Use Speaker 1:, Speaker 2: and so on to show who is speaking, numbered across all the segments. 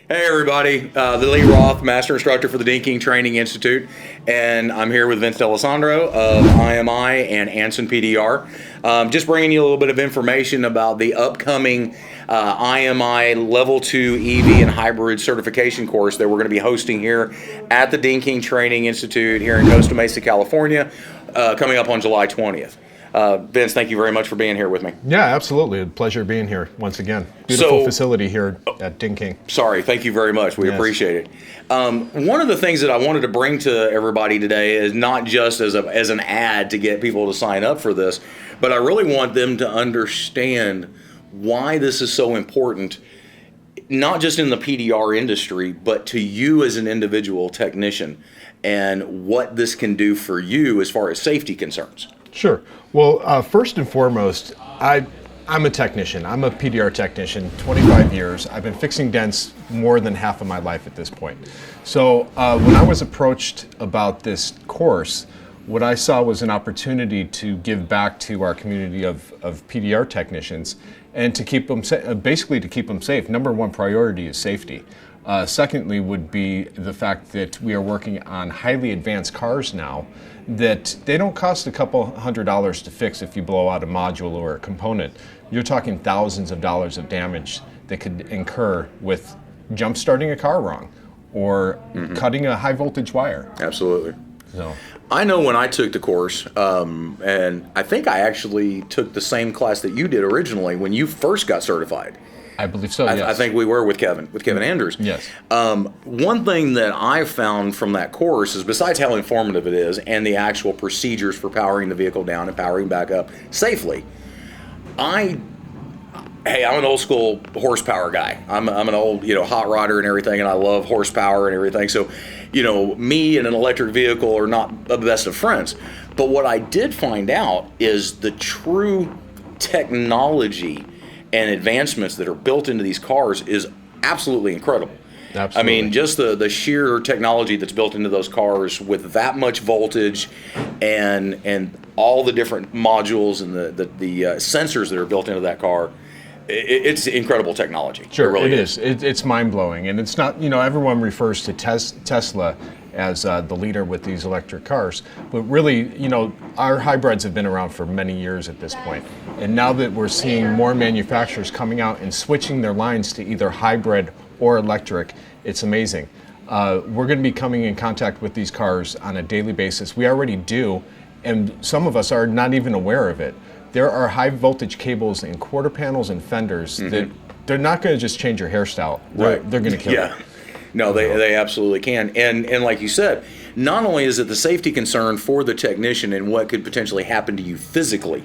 Speaker 1: Hey everybody, the Lee Roth, Master Instructor for the Dinking Training Institute, and I'm here with Vince D'Alessandro of IMI and Anson PDR. Just bringing you a little bit of information about the upcoming IMI Level 2 EV and Hybrid Certification course that we're going to be hosting here at the Dinking Training Institute here in Costa Mesa, California, coming up on July 20th. Vince, thank you very much for being here with me.
Speaker 2: Yeah, absolutely. A pleasure being here once again. Beautiful facility here at Dinking.
Speaker 1: Sorry, thank you very much. We appreciate it. One of the things that I wanted to bring to everybody today is not just as an ad to get people to sign up for this, but I really want them to understand why this is so important, not just in the PDR industry, but to you as an individual technician and what this can do for you as far as safety concerns.
Speaker 2: Sure. Well, first and foremost, I'm a technician. I'm a PDR technician, 25 years. I've been fixing dents more than half of my life at this point. So when I was approached about this course, what I saw was an opportunity to give back to our community of PDR technicians and to keep them, basically to keep them safe. Number one priority is safety. Secondly would be the fact that we are working on highly advanced cars now that they don't cost a couple $100s to fix if you blow out a module or a component. You're talking thousands of dollars of damage that could incur with jump starting a car wrong or cutting a high voltage wire.
Speaker 1: Absolutely.
Speaker 2: So
Speaker 1: I know when I took the course, and I think I actually took the same class that you did originally when you first got certified.
Speaker 2: I believe so, yes.
Speaker 1: I think we were with Kevin Andrews.
Speaker 2: Yes.
Speaker 1: One thing that I found from that course is, besides how informative it is and the actual procedures for powering the vehicle down and powering back up safely, I'm an old school horsepower guy. I'm an old, hot rodder and everything, and I love horsepower and everything. So, me and an electric vehicle are not the best of friends. But what I did find out is the true technology and advancements that are built into these cars is absolutely incredible.
Speaker 2: Absolutely.
Speaker 1: I mean, just the sheer technology that's built into those cars with that much voltage and all the different modules and the sensors that are built into that car, it's incredible technology.
Speaker 2: Sure,
Speaker 1: it really
Speaker 2: is. It's mind-blowing. And it's not, everyone refers to Tesla as the leader with these electric cars. But really, our hybrids have been around for many years at this point. And now that we're seeing more manufacturers coming out and switching their lines to either hybrid or electric, it's amazing. We're going to be coming in contact with these cars on a daily basis. We already do, and some of us are not even aware of it. There are high voltage cables in quarter panels and fenders that they're not going to just change your hairstyle. They're going to kill you.
Speaker 1: No, they absolutely can. And like you said, not only is it the safety concern for the technician and what could potentially happen to you physically,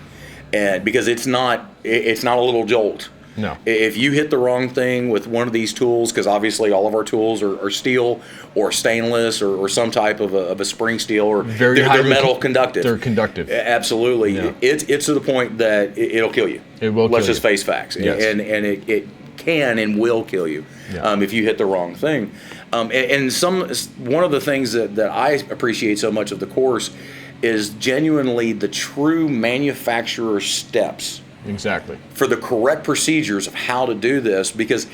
Speaker 1: and because it's not a little jolt.
Speaker 2: No.
Speaker 1: If you hit the wrong thing with one of these tools, because obviously all of our tools are steel or stainless or some type of a spring steel, or they're metal conductive.
Speaker 2: They're conductive.
Speaker 1: Absolutely. Yeah. It's to the point that it'll kill you.
Speaker 2: It will kill you.
Speaker 1: Let's just face facts.
Speaker 2: Yes.
Speaker 1: And it can and will kill you if you hit the wrong thing. And one of the things that I appreciate so much of the course is genuinely the true manufacturer steps.
Speaker 2: Exactly.
Speaker 1: For the correct procedures of how to do this, because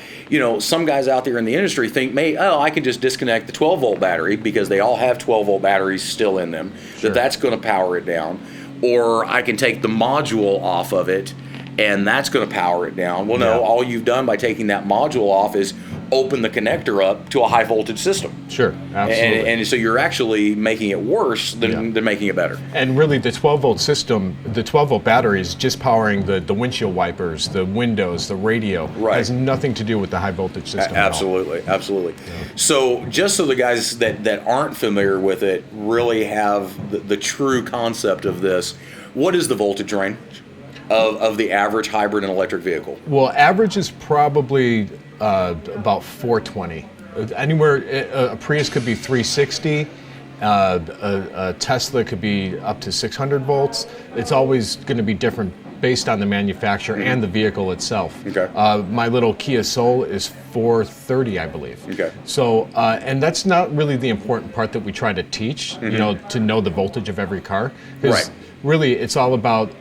Speaker 1: some guys out there in the industry think, I can just disconnect the 12-volt battery because they all have 12-volt batteries still in them. Sure. That's going to power it down, or I can take the module off of it, and that's going to power it down. Well, no, all you've done by taking that module off is open the connector up to a high voltage system.
Speaker 2: Sure, absolutely.
Speaker 1: And so you're actually making it worse than making it better.
Speaker 2: And really the 12-volt system, the 12-volt battery is just powering the windshield wipers, the windows, the radio.
Speaker 1: Right.
Speaker 2: It has nothing to do with the high voltage system
Speaker 1: Absolutely.
Speaker 2: at all.
Speaker 1: Yeah. So just so the guys that aren't familiar with it really have the true concept of this, what is the voltage range of the average hybrid and electric vehicle?
Speaker 2: Well, average is probably about 420. Anywhere, a Prius could be 360. A Tesla could be up to 600 volts. It's always going to be different based on the manufacturer and the vehicle itself.
Speaker 1: Okay.
Speaker 2: My little Kia Soul is 430, I believe.
Speaker 1: Okay.
Speaker 2: So, and that's not really the important part that we try to teach, to know the voltage of every car.
Speaker 1: Right.
Speaker 2: Really, it's all about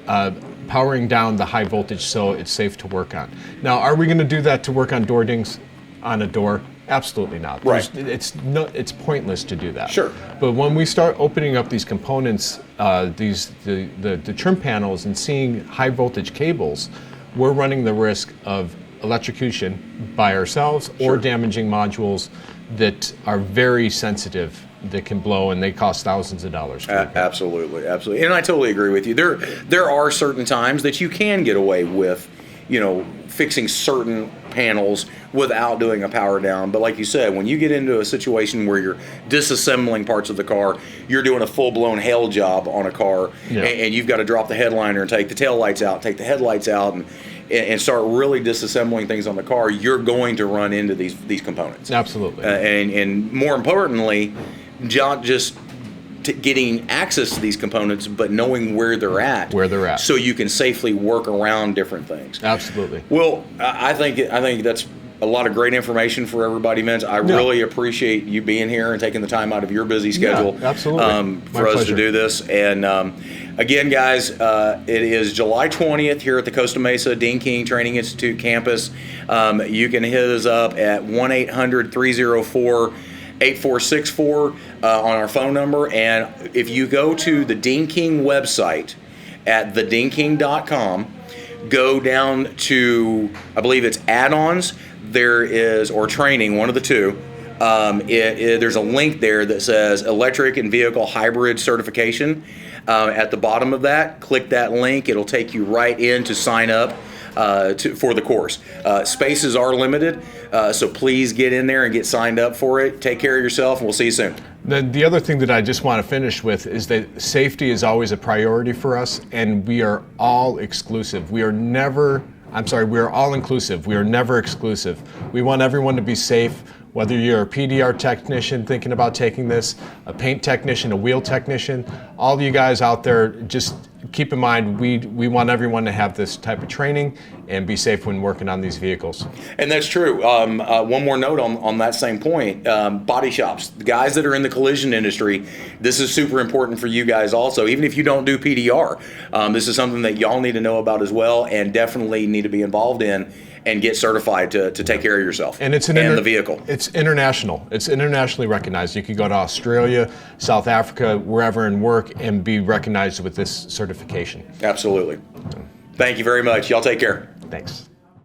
Speaker 2: powering down the high voltage so it's safe to work on. Now, are we going to do that to work on door dings on a door? Absolutely not.
Speaker 1: Right.
Speaker 2: It's pointless to do that.
Speaker 1: Sure.
Speaker 2: But when we start opening up these components, the trim panels, and seeing high voltage cables, we're running the risk of electrocution by ourselves or damaging modules that are very sensitive, that can blow, and they cost thousands of dollars.
Speaker 1: Absolutely. And I totally agree with you. There are certain times that you can get away with, fixing certain panels without doing a power down. But like you said, when you get into a situation where you're disassembling parts of the car, you're doing a full-blown hell job on a car, and you've got to drop the headliner and take the taillights out, take the headlights out, and start really disassembling things on the car, you're going to run into these components.
Speaker 2: Absolutely.
Speaker 1: And more importantly, not just getting access to these components, but knowing where they're at. So you can safely work around different things.
Speaker 2: Absolutely.
Speaker 1: Well, I think that's a lot of great information for everybody, Metz. I really appreciate you being here and taking the time out of your busy schedule for us to do this. And again, guys, it is July 20th here at the Costa Mesa Dean King Training Institute campus. You can hit us up at 1-800-304-8464 on our phone number. And if you go to the Dean King website at thedeanking.com, go down to, I believe it's add-ons, or training, one of the two. There's a link there that says electric and vehicle hybrid certification. At the bottom of that, click that link. It'll take you right in to sign up for the course. Spaces are limited, so please get in there and get signed up for it. Take care of yourself, and we'll see you soon.
Speaker 2: The other thing that I just want to finish with is that safety is always a priority for us, and we are all exclusive. We are all inclusive. We are never exclusive. We want everyone to be safe, whether you're a PDR technician thinking about taking this, a paint technician, a wheel technician, all you guys out there, just keep in mind, we want everyone to have this type of training and be safe when working on these vehicles. And
Speaker 1: that's true. One more note on that same point. Body shops, the guys that are in the collision industry, this is super important for you guys also. Even if you don't do PDR, this is something that y'all need to know about as well, and definitely need to be involved in and get certified to take care of yourself and the vehicle.
Speaker 2: It's international. It's internationally recognized. You could go to Australia, South Africa, wherever, and work and be recognized with this certification.
Speaker 1: Absolutely. Thank you very much. Y'all take care.
Speaker 2: Thanks.